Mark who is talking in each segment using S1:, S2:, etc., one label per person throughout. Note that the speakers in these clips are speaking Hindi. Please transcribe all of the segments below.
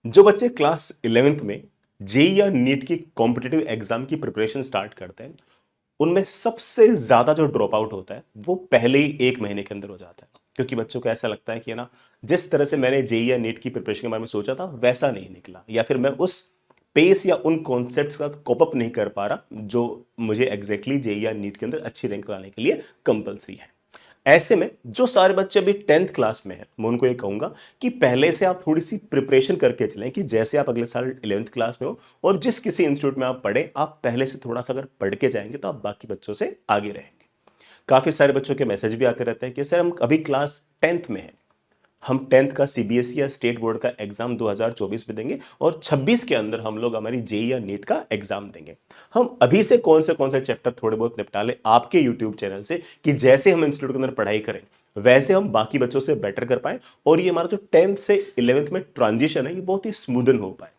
S1: जो बच्चे क्लास 11th में जेई या नीट की कॉम्पिटिटिव एग्जाम की प्रिपरेशन स्टार्ट करते हैं, उनमें सबसे ज्यादा जो ड्रॉप आउट होता है वो पहले ही 1 महीने के अंदर हो जाता है। क्योंकि बच्चों को ऐसा लगता है कि ना, जिस तरह से मैंने जेई या नीट की प्रिपरेशन के बारे में सोचा था वैसा नहीं निकला, या फिर मैं उस पेस या उन कॉन्सेप्ट्स का कोप अप नहीं कर पा रहा जो मुझे एग्जैक्टली जेई या नीट के अंदर अच्छी रैंक लाने के लिए कंपलसरी है। ऐसे में जो सारे बच्चे अभी 10th क्लास में हैं, मैं उनको ये कहूंगा कि पहले से आप थोड़ी सी प्रिपरेशन करके चलें कि जैसे आप अगले साल 11th क्लास में हो और जिस किसी इंस्टीट्यूट में आप पढ़े, आप पहले से थोड़ा सा अगर पढ़ के जाएंगे तो आप बाकी बच्चों से आगे रहेंगे। काफी सारे बच्चों के मैसेज भी आते रहते हैं कि सर हम अभी क्लास 10th में हैं, हम 10th का सीबीएसई या स्टेट बोर्ड का एग्जाम 2024 में देंगे और 26 के अंदर हम लोग हमारी जेई या नीट का एग्जाम देंगे। हम अभी से कौन से चैप्टर थोड़े बहुत निपटा ले आपके यूट्यूब चैनल से कि जैसे हम इंस्टीट्यूट के अंदर पढ़ाई करें वैसे हम बाकी बच्चों से बेटर कर पाए और ये हमारा जो 10th से 11th में ट्रांजिशन है ये बहुत ही स्मूदन हो पाए।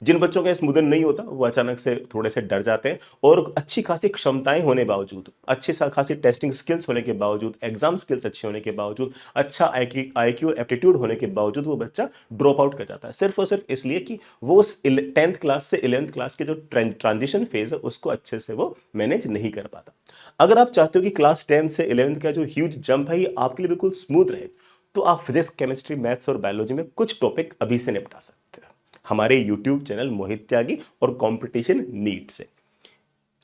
S1: जिन बच्चों का स्मूदन नहीं होता वो अचानक से थोड़े से डर जाते हैं और अच्छी खासी क्षमताएं होने बावजूद, अच्छी खासी टेस्टिंग स्किल्स होने के बावजूद, एग्जाम स्किल्स अच्छे होने के बावजूद, अच्छा आईक्यू और एप्टीट्यूड होने के बावजूद वो बच्चा ड्रॉप आउट कर जाता है सिर्फ और सिर्फ इसलिए कि वो उस 10th क्लास से 11th क्लास के जो ट्रांजिशन फेज है उसको अच्छे से वो मैनेज नहीं कर पाता। अगर आप चाहते हो कि क्लास 10 से 11th का जो ह्यूज जंप है ये आपके लिए बिल्कुल स्मूथ रहे, तो आप फिजिक्स, केमिस्ट्री, मैथ्स और बायोलॉजी में कुछ टॉपिक अभी से निपटा सकते हैं हमारे YouTube चैनल मोहित त्यागी और कंपटीशन नीट से।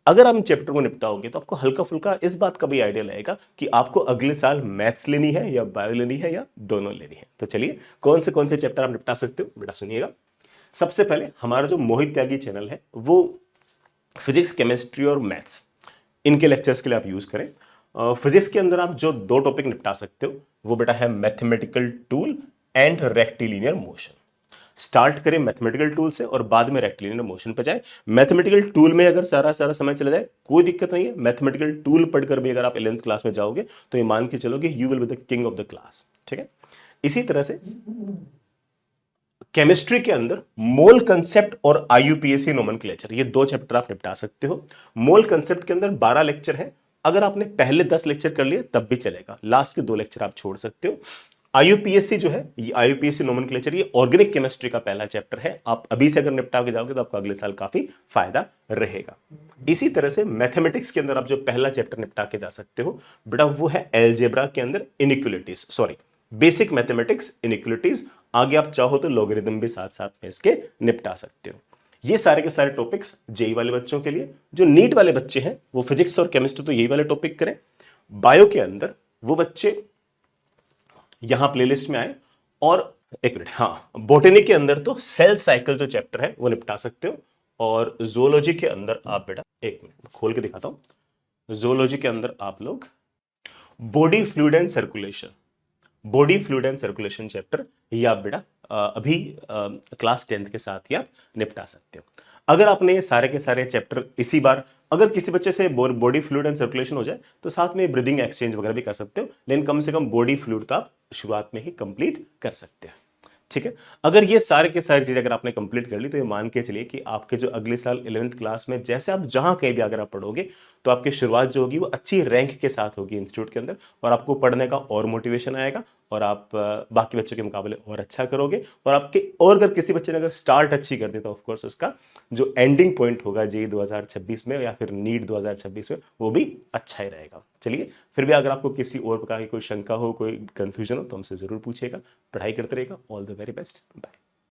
S1: अगर आप इन चैप्टर को निपटाओगे तो आपको हल्का फुल्का इस बात का भी आइडिया लगेगा कि आपको अगले साल मैथ्स लेनी है या बायो लेनी है या दोनों लेनी है। तो चलिए कौन से चैप्टर आप निपटा सकते हो बेटा सुनिएगा। सबसे पहले हमारा जो मोहित त्यागी चैनल है वो फिजिक्स, केमिस्ट्री और मैथ्स इनके लेक्चर्स के लिए आप यूज करें। फिजिक्स के अंदर आप जो 2 टॉपिक निपटा सकते हो वो बेटा है mathematical tool and rectilinear motion. Start करें मैथमेटिकल टूल से और बाद में रेक्टिलिनियर मोशन पे जाए। मैथमेटिकल टूल में अगर सारा समय चला जाए कोई दिक्कत नहीं है। मैथमेटिकल टूल पढ़कर भी अगर आप 11th क्लास में जाओगे तो ये मान के चलोगे you will be the king of the class. ठीक है। इसी तरह से केमिस्ट्री के अंदर मोल कंसेप्ट और आईयूपीएसी नोमेनक्लेचर, ये 2 चैप्टर आप निपटा सकते हो। मोल कंसेप्ट के अंदर 12 लेक्चर है। अगर आपने पहले 10 लेक्चर कर लिए तब भी चलेगा, लास्ट के 2 लेक्चर आप छोड़ सकते हो। आईयूपीएससी जो है, ये आईयूपीएससी नोमेनक्लेचर, ये ऑर्गेनिक केमिस्ट्री का पहला चैप्टर है। आप अभी से अगर निपटा के जाओगे तो आपको अगले साल काफी फायदा रहेगा। इसी तरह से मैथमेटिक्स के अंदर आप जो पहला चैप्टर निपटा के जा सकते हो बेटा वो है एलजेब्रा के अंदर inequalities, sorry basic mathematics inequalities. आगे आप चाहो तो लॉगरिथम भी साथ साथ में इसके निपटा सकते हो। ये सारे के सारे टॉपिक्स जेई वाले बच्चों के लिए। जो नीट वाले बच्चे हैं वो फिजिक्स और केमिस्ट्री तो यही वाले टॉपिक करें। बायो के अंदर वो बच्चे यहां प्लेलिस्ट में आए और एक मिनट, हाँ, बोटेनी के अंदर तो सेल साइकिल जो चैप्टर है वो निपटा सकते हो। और जोलॉजी के अंदर आप बेटा, एक मिनट खोल के दिखाता हूं, जोलॉजी के अंदर आप लोग body fluid and circulation, body fluid and circulation chapter ये आप बेटा अभी क्लास 10th के साथ ही आप निपटा सकते हो। अगर आपने ये सारे के सारे चैप्टर इसी बार, अगर किसी बच्चे से बॉडी फ्लूइड एंड सर्कुलेशन हो जाए तो साथ में ब्रीदिंग एक्सचेंज वगैरह भी कर सकते हो, लेकिन कम से कम बॉडी फ्लूइड तो आप शुरुआत में ही कंप्लीट कर सकते हो। ठीक है। अगर ये सारे के सारी चीजें अगर आपने कंप्लीट कर ली तो ये मान के चलिए कि आपके जो अगले साल 11th क्लास में जैसे आप जहां कहीं भी अगर आप पढ़ोगे तो आपकी शुरुआत जो होगी वो अच्छी रैंक के साथ होगी इंस्टीट्यूट के अंदर, और आपको पढ़ने का और मोटिवेशन आएगा और आप बाकी बच्चों के मुकाबले और अच्छा करोगे। और आपके, और अगर किसी बच्चे ने अगर स्टार्ट अच्छी कर दी तो ऑफकोर्स उसका जो एंडिंग पॉइंट होगा जेई 2026 में या फिर नीट 2026 में वो भी अच्छा ही रहेगा। चलिए, फिर भी अगर आपको किसी और प्रकार की कोई शंका हो, कोई कंफ्यूजन हो तो हमसे जरूर पूछिएगा। पढ़ाई करते रहेगा। All the very best. Bye.